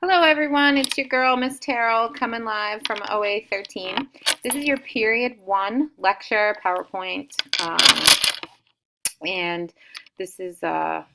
Hello everyone, it's your girl Miss Terrell coming live from OA 13. This is your period 1 lecture PowerPoint, and this is kind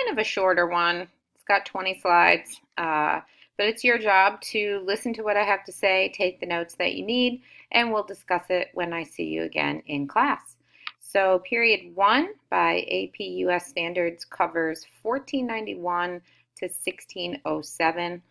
of a shorter one. It's got 20 slides, but it's your job to listen to what I have to say, take the notes that you need, and we'll discuss it when I see you again in class. So period 1 by AP US Standards covers 1491 to 1607.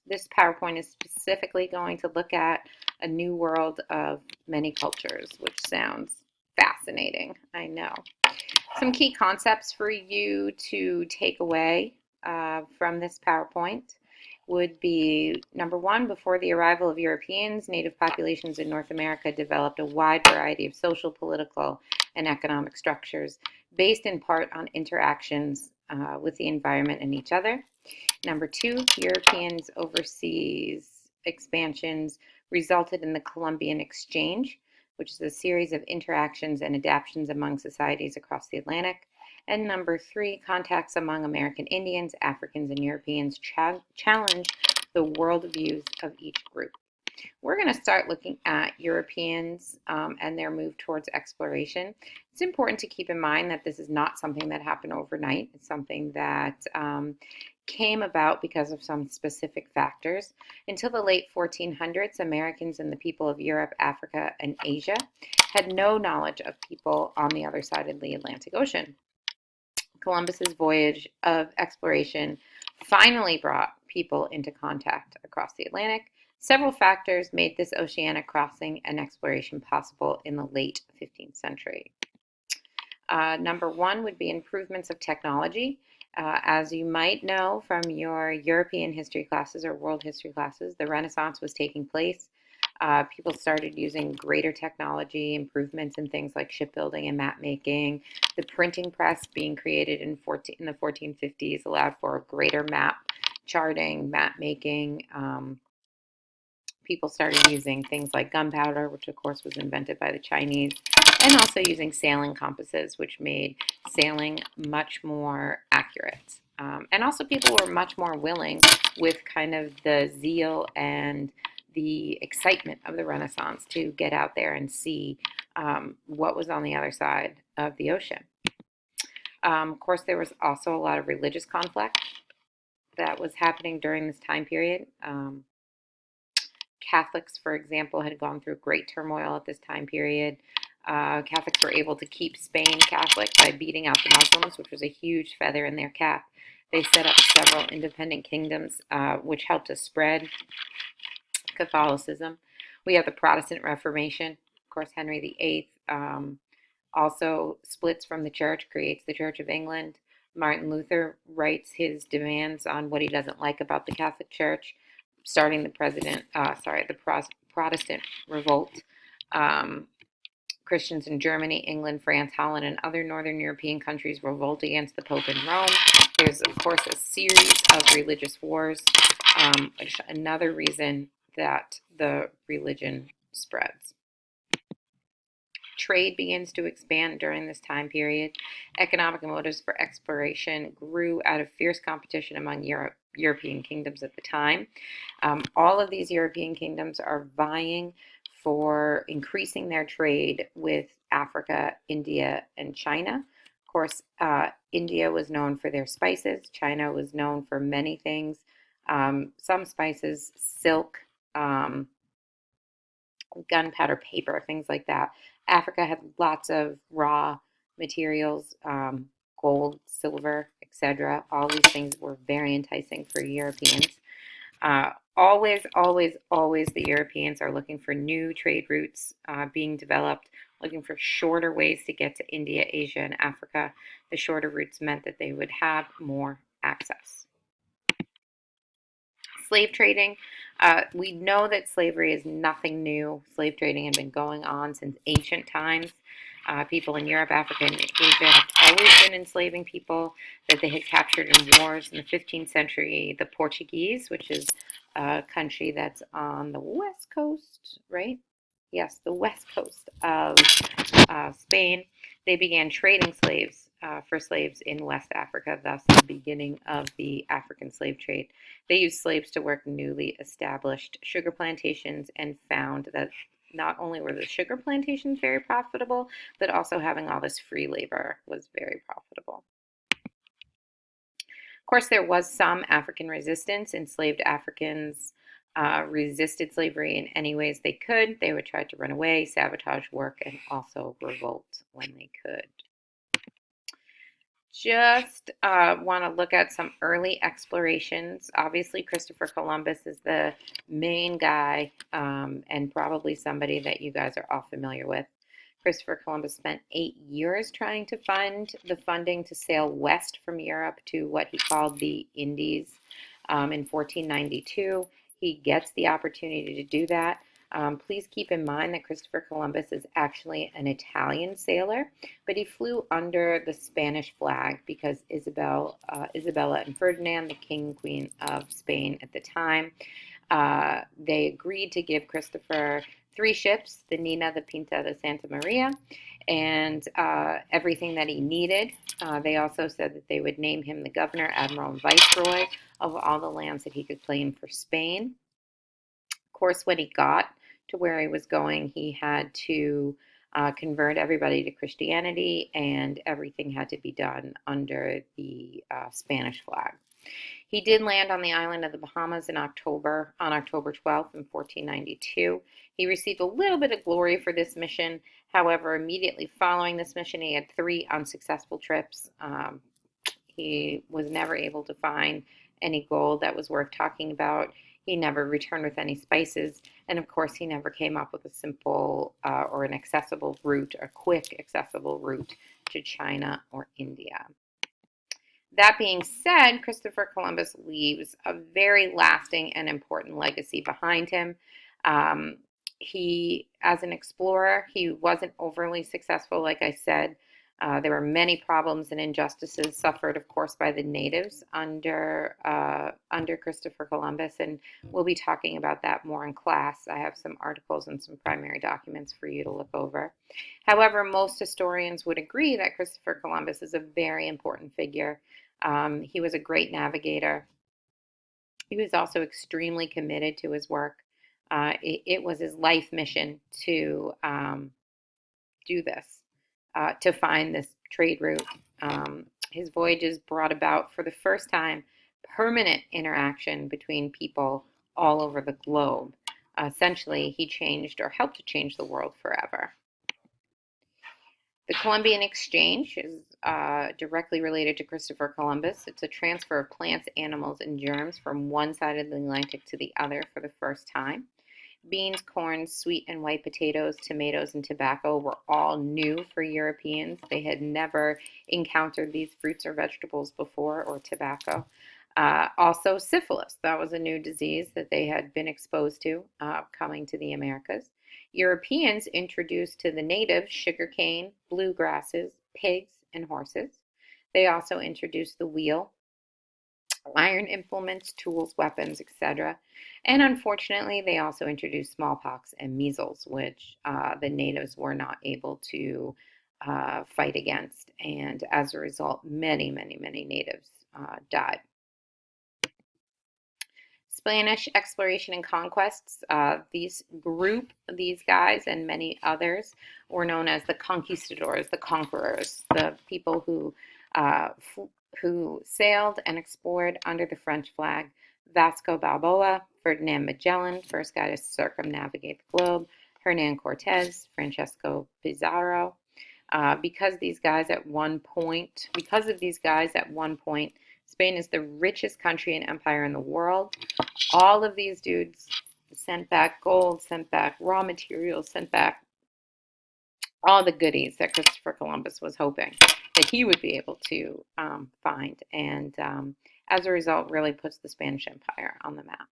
This PowerPoint is specifically going to look at a new world of many cultures, which sounds fascinating, I know. Some key concepts for you to take away from this PowerPoint would be, number one, before the arrival of Europeans, native populations in North America developed a wide variety of social, political, and economic structures based in part on interactions with the environment and each other. Number two, Europeans' overseas expansions resulted in the Columbian Exchange, which is a series of interactions and adaptations among societies across the Atlantic. And number three, contacts among American Indians, Africans, and Europeans challenge the worldviews of each group. We're going to start looking at Europeans and their move towards exploration. It's important to keep in mind that this is not something that happened overnight. It's something that came about because of some specific factors. Until the late 1400s, Americans and the people of Europe, Africa, and Asia had no knowledge of people on the other side of the Atlantic Ocean. Columbus's voyage of exploration finally brought people into contact across the Atlantic. Several factors made this oceanic crossing and exploration possible in the late 15th century. Number one would be improvements of technology. As you might know from your European history classes or world history classes, the Renaissance was taking place. People started using greater technology, improvements in things like shipbuilding and map making. The printing press being created in the 1450s allowed for greater map charting, map making. People started using things like gunpowder, which of course was invented by the Chinese, and also using sailing compasses, which made sailing much more accurate. And also people were much more willing, with kind of the zeal and the excitement of the Renaissance, to get out there and see what was on the other side of the ocean. Of course, there was also a lot of religious conflict that was happening during this time period. Catholics, for example, had gone through great turmoil at this time period. Catholics were able to keep Spain Catholic by beating out the Muslims, which was a huge feather in their cap. They set up several independent kingdoms, which helped to spread Catholicism. We have the Protestant Reformation. Of course, Henry VIII also splits from the church, creates the Church of England. Martin Luther writes his demands on what he doesn't like about the Catholic Church, starting the Protestant Revolt. Christians in Germany, England, France, Holland, and other northern European countries revolt against the Pope in Rome. There's, of course, a series of religious wars, another reason that the religion spreads. Trade begins to expand during this time period. Economic motives for exploration grew out of fierce competition among European kingdoms at the time. All of these European kingdoms are vying for increasing their trade with Africa, India, and China. Of course, India was known for their spices. China was known for many things. Some spices, silk, gunpowder, paper, things like that. Africa had lots of raw materials, gold, silver, etc. All these things were very enticing for Europeans. Always, the Europeans are looking for new trade routes being developed, looking for shorter ways to get to India, Asia, and Africa. The shorter routes meant that they would have more access. Slave trading. We know that slavery is nothing new. Slave trading had been going on since ancient times. People in Europe, Africa, and Asia have always been enslaving people that they had captured in wars. In the 15th century, the Portuguese, which is a country that's on the west coast, right? Yes, the west coast of Spain, they began trading slaves for slaves in West Africa, thus the beginning of the African slave trade. They used slaves to work newly established sugar plantations and found that not only were the sugar plantations very profitable, but also having all this free labor was very profitable. Of course, there was some African resistance. Enslaved Africans resisted slavery in any ways they could. They would try to run away, sabotage work, and also revolt when they could. Just want to look at some early explorations. Obviously, Christopher Columbus is the main guy and probably somebody that you guys are all familiar with. Christopher Columbus spent 8 years trying to find the funding to sail west from Europe to what he called the Indies in 1492. He gets the opportunity to do that. Please keep in mind that Christopher Columbus is actually an Italian sailor, but he flew under the Spanish flag because Isabella and Ferdinand, the king and queen of Spain at the time, they agreed to give Christopher 3 ships, the Nina, the Pinta, the Santa Maria, and everything that he needed. They also said that they would name him the governor, admiral, and viceroy of all the lands that he could claim for Spain. Of course, when he got to where he was going, he had to convert everybody to Christianity, and everything had to be done under the Spanish flag. He did land on the island of the Bahamas on October 12th in 1492. He received a little bit of glory for this mission. However, immediately following this mission, he had 3 unsuccessful trips. He was never able to find any gold that was worth talking about. He never returned with any spices. And of course, he never came up with a simple or an accessible route, a quick accessible route to China or India. That being said, Christopher Columbus leaves a very lasting and important legacy behind him. He, as an explorer, he wasn't overly successful, like I said. There were many problems and injustices suffered, of course, by the natives under Christopher Columbus, and we'll be talking about that more in class. I have some articles and some primary documents for you to look over. However, most historians would agree that Christopher Columbus is a very important figure. He was a great navigator. He was also extremely committed to his work. It was his life mission to do this, to find this trade route. His voyages brought about, for the first time, permanent interaction between people all over the globe. Essentially, he changed or helped to change the world forever. The Columbian Exchange is directly related to Christopher Columbus. It's a transfer of plants, animals, and germs from one side of the Atlantic to the other for the first time. Beans, corn, sweet and white potatoes, tomatoes, and tobacco were all new for Europeans. They had never encountered these fruits or vegetables before, or tobacco. Also, syphilis. That was a new disease that they had been exposed to coming to the Americas. Europeans introduced to the natives sugarcane, bluegrasses, pigs, and horses. They also introduced the wheel, iron implements, tools, weapons, etc. And unfortunately, they also introduced smallpox and measles, which the natives were not able to fight against. And as a result, many, many, many natives died. Spanish exploration and conquests. These guys and many others were known as the conquistadors, the conquerors, the people who sailed and explored under the French flag. Vasco Balboa, Ferdinand Magellan, first guy to circumnavigate the globe, Hernan Cortez, Francisco Pizarro. Because of these guys at one point, Spain is the richest country and empire in the world. All of these dudes sent back gold, sent back raw materials, sent back all the goodies that Christopher Columbus was hoping that he would be able to find. And as a result, really puts the Spanish Empire on the map.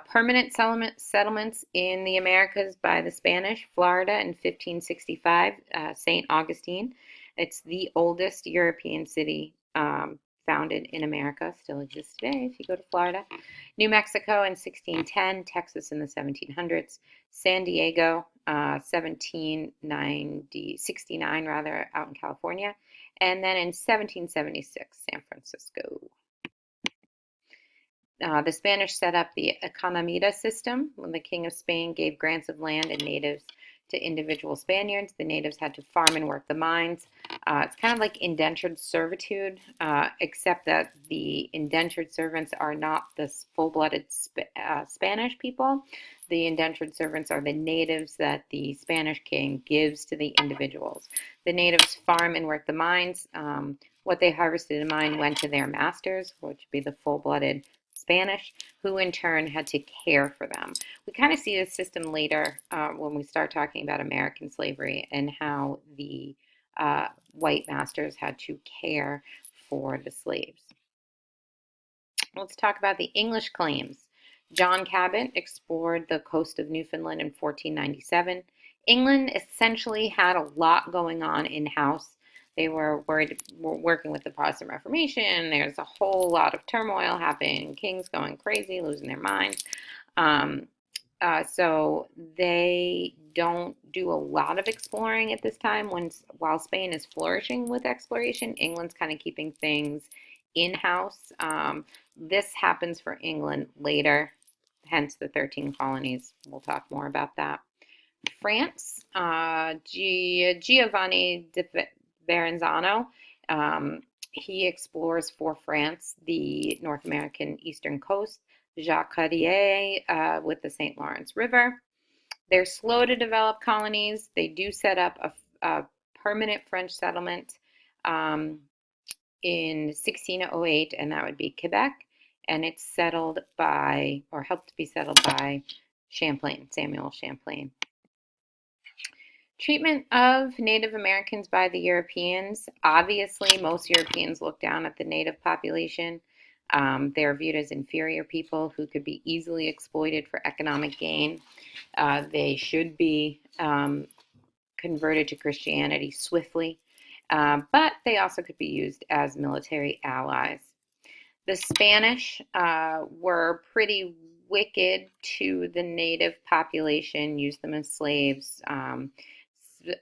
Permanent settlements in the Americas by the Spanish. Florida in 1565, St. Augustine. It's the oldest European city founded in America, still exists today if you go to Florida. New Mexico in 1610, Texas in the 1700s, San Diego 1769 rather, out in California, and then in 1776, San Francisco. The Spanish set up the Economida system when the King of Spain gave grants of land and natives to individual Spaniards. The natives had to farm and work the mines. It's kind of like indentured servitude, except that the indentured servants are not the full-blooded Spanish people. The indentured servants are the natives that the Spanish king gives to the individuals. The natives farm and work the mines. What they harvested in mine went to their masters, which would be the full-blooded Spanish, who in turn had to care for them. We kind of see this system later when we start talking about American slavery and how the white masters had to care for the slaves. Let's talk about the English claims. John Cabot explored the coast of Newfoundland in 1497. England essentially had a lot going on in-house. They were working with the Protestant Reformation. There's a whole lot of turmoil happening. Kings going crazy, losing their minds. So they don't do a lot of exploring at this time. While Spain is flourishing with exploration, England's kind of keeping things in-house. This happens for England later, hence the 13 colonies. We'll talk more about that. France, Giovanni de Verrazano, he explores for France the North American eastern coast. Jacques Cartier with the St. Lawrence River. They're slow to develop colonies. They do set up a permanent French settlement in 1608, and that would be Quebec, and it's settled by, or helped to be settled by, Champlain, Samuel Champlain. Treatment of Native Americans by the Europeans. Obviously, most Europeans look down at the native population. They're viewed as inferior people who could be easily exploited for economic gain. They should be converted to Christianity swiftly, but they also could be used as military allies. The Spanish were pretty wicked to the native population, used them as slaves.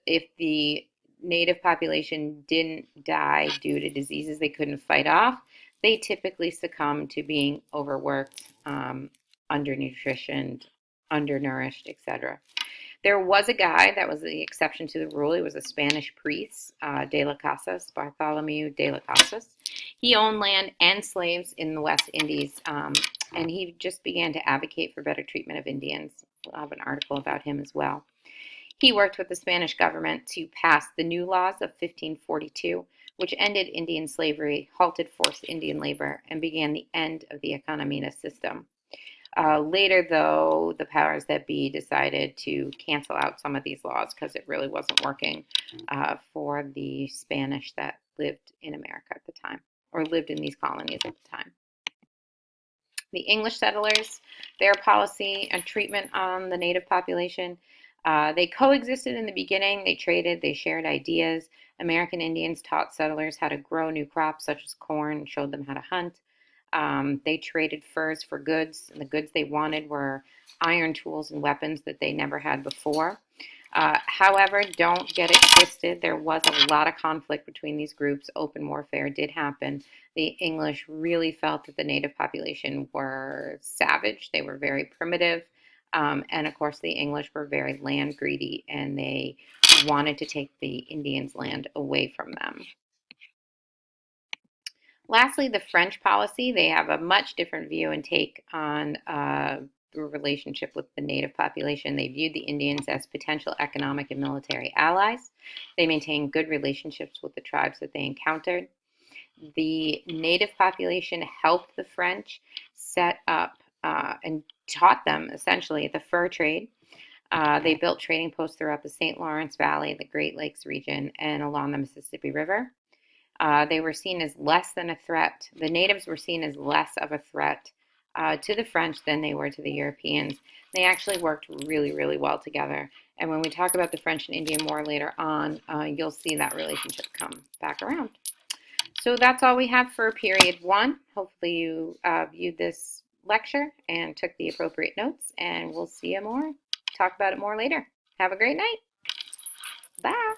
If the native population didn't die due to diseases they couldn't fight off, they typically succumb to being overworked, undernutritioned, undernourished, etc. There was a guy that was the exception to the rule. He was a Spanish priest, de las Casas, Bartholomew de las Casas. He owned land and slaves in the West Indies, and he just began to advocate for better treatment of Indians. We'll have an article about him as well. He worked with the Spanish government to pass the new laws of 1542, which ended Indian slavery, halted forced Indian labor, and began the end of the Economida system. Later, though, the powers that be decided to cancel out some of these laws because it really wasn't working for the Spanish that lived in America at the time, or lived in these colonies at the time. The English settlers, their policy and treatment on the native population, they coexisted in the beginning. They traded, they shared ideas. American Indians taught settlers how to grow new crops such as corn and showed them how to hunt. They traded furs for goods, and the goods they wanted were iron tools and weapons that they never had before. However, don't get it twisted. There was a lot of conflict between these groups. Open warfare did happen. The English really felt that the native population were savage. They were very primitive. And of course, the English were very land greedy, and they wanted to take the Indians' land away from them. Lastly, the French policy. They have a much different view and take on the relationship with the native population. They viewed the Indians as potential economic and military allies. They maintained good relationships with the tribes that they encountered. The native population helped the French set up and taught them essentially the fur trade. They built trading posts throughout the St. Lawrence Valley, the Great Lakes region, and along the Mississippi River. They were seen as less than a threat. The natives were seen as less of a threat to the French than they were to the Europeans. They actually worked really, really well together. And when we talk about the French and Indian War later on, you'll see that relationship come back around. So that's all we have for period 1. Hopefully you viewed this lecture and took the appropriate notes, and we'll see you more. Talk about it more later. Have a great night. Bye.